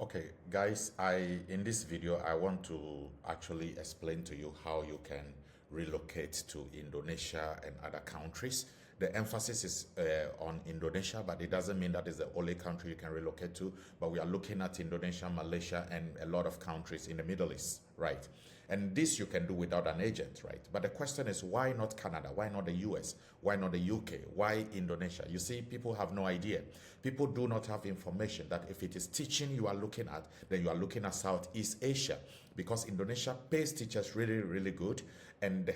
Okay, guys, in this video I want to actually explain to you how you can relocate to Indonesia and other countries. The emphasis is on Indonesia, but it doesn't mean that is the only country you can relocate to. But we are looking at Indonesia, Malaysia, and a lot of countries in the Middle East, right? And this you can do without an agent, right? But the question is, why not Canada? Why not the US? Why not the UK? Why Indonesia? You see, people have no idea. People do not have information that if it is teaching you are looking at, then you are looking at Southeast Asia, because Indonesia pays teachers really, really good, and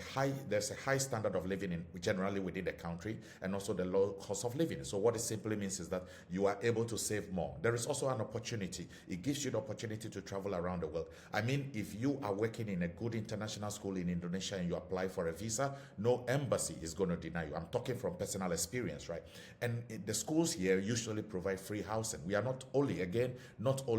there's a high standard of living in generally within the country, and also the low cost of living. So what it simply means is that you are able to save more. There is also an opportunity. It gives you the opportunity to travel around the world. I mean, if you are working in a good international school in Indonesia and you apply for a visa, no embassy is going to deny you. I'm talking from personal experience, right? And the schools here usually provide free housing. We are not only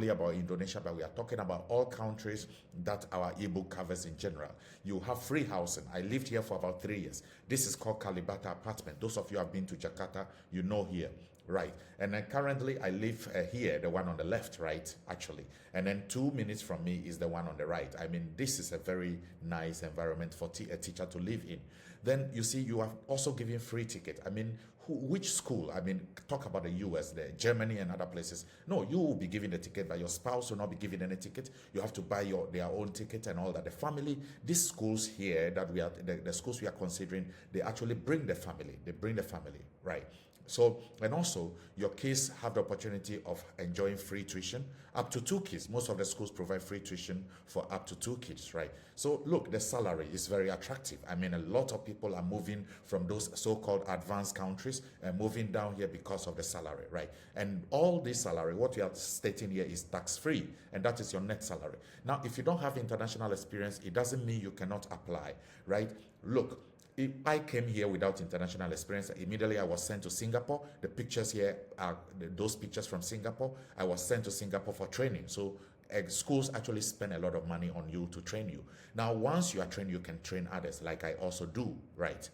about Indonesia, but we are talking about all countries that our ebook covers in general. You have free housing. I lived here for about 3 years. This is called Kalibata apartment. Those of you who have been to Jakarta, you know here. Right. And then currently I live here, the one on the left, right, actually. And then 2 minutes from me is the one on the right. I mean, this is a very nice environment for a teacher to live in. Then you see, you are also giving free ticket. I mean, which school? I mean, talk about the US, the Germany and other places. No, you will be giving the ticket, but your spouse will not be giving any ticket. You have to buy their own ticket and all that. The family, these schools here that we are, the schools we are considering, they actually bring the family. They bring the family, right? So, and also your kids have the opportunity of enjoying free tuition up to 2 kids. Most of the schools provide free tuition for up to 2 kids, right? So look, the salary is very attractive. I mean, a lot of people are moving from those so-called advanced countries and moving down here because of the salary, right? And all this salary, what we are stating here is tax-free, and that is your net salary. Now, if you don't have international experience, it doesn't mean you cannot apply, right? Look, if I came here without international experience, immediately I was sent to Singapore. The pictures here are those pictures from Singapore. I was sent to Singapore for training. So schools actually spend a lot of money on you to train you. Now, once you are trained, you can train others, like I also do, right?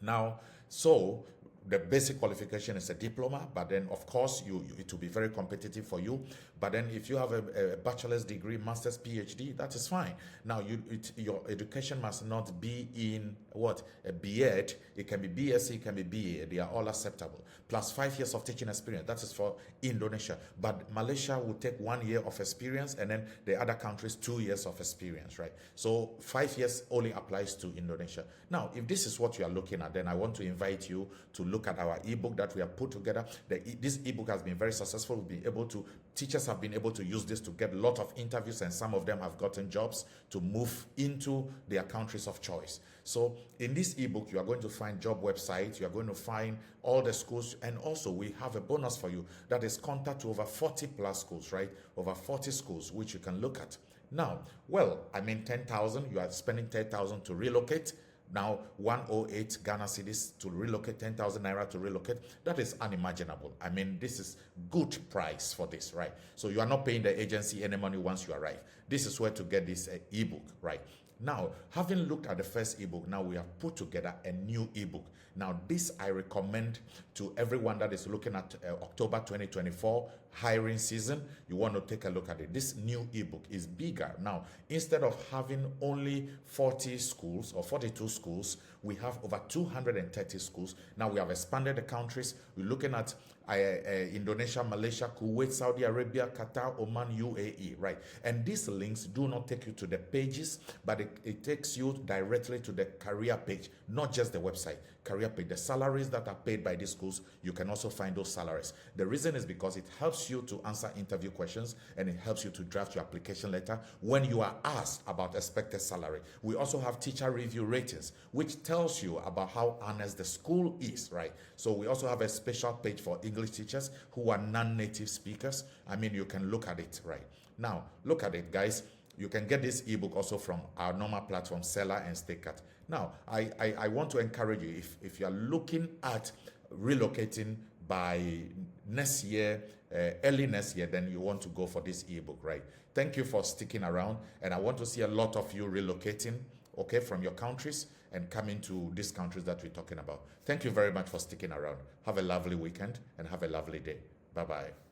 Now, so the basic qualification is a diploma, but then of course it will be very competitive for you. But then if you have a bachelor's degree, master's, PhD, that is fine. Now your education must not be in what, a B.Ed. It can be BSc, it can be BA. They are all acceptable. Plus 5 years of teaching experience. That is for Indonesia. But Malaysia will take 1 year of experience, and then the other countries 2 years of experience, right? So 5 years only applies to Indonesia. Now, if this is what you are looking at, then I want to invite you to look at our ebook that we have put together. This ebook has been very successful. Teachers have been able to use this to get a lot of interviews, and some of them have gotten jobs to move into their countries of choice. So in this ebook, you are going to find job websites, you are going to find all the schools, and also we have a bonus for you that is contact to over 40 plus schools, right? Over 40 schools, which you can look at. Now, well, I mean 10,000, you are spending 10,000 to relocate. Now, 108 Ghana cedis to relocate, 10,000 naira to relocate. That is unimaginable. I mean, this is good price for this, right? So you are not paying the agency any money once you arrive. This is where to get this ebook, right? Now, having looked at the first ebook, now we have put together a new ebook. Now, this I recommend to everyone that is looking at October 2024 hiring season. You want to take a look at it. This new ebook is bigger. Now, instead of having only 40 schools or 42 schools, we have over 230 schools. Now, we have expanded the countries. We're looking at Indonesia, Malaysia, Kuwait, Saudi Arabia, Qatar, Oman, UAE, right? And these links do not take you to the pages, but it takes you directly to the career page, not just the website, career page. The salaries that are paid by these schools, you can also find those salaries. The reason is because it helps you to answer interview questions, and it helps you to draft your application letter when you are asked about expected salary. We also have teacher review ratings, which tells you about how honest the school is, right? So we also have a special page for English teachers who are non-native speakers. I mean, you can look at it, right? Now, look at it, guys. You can get this ebook also from our normal platform, Seller and Stakecat. Now, I want to encourage you, if you are looking at relocating by next year, early next year, then you want to go for this ebook, right? Thank you for sticking around, and I want to see a lot of you relocating, okay, from your countries and coming to these countries that we're talking about. Thank you very much for sticking around. Have a lovely weekend and have a lovely day. Bye-bye.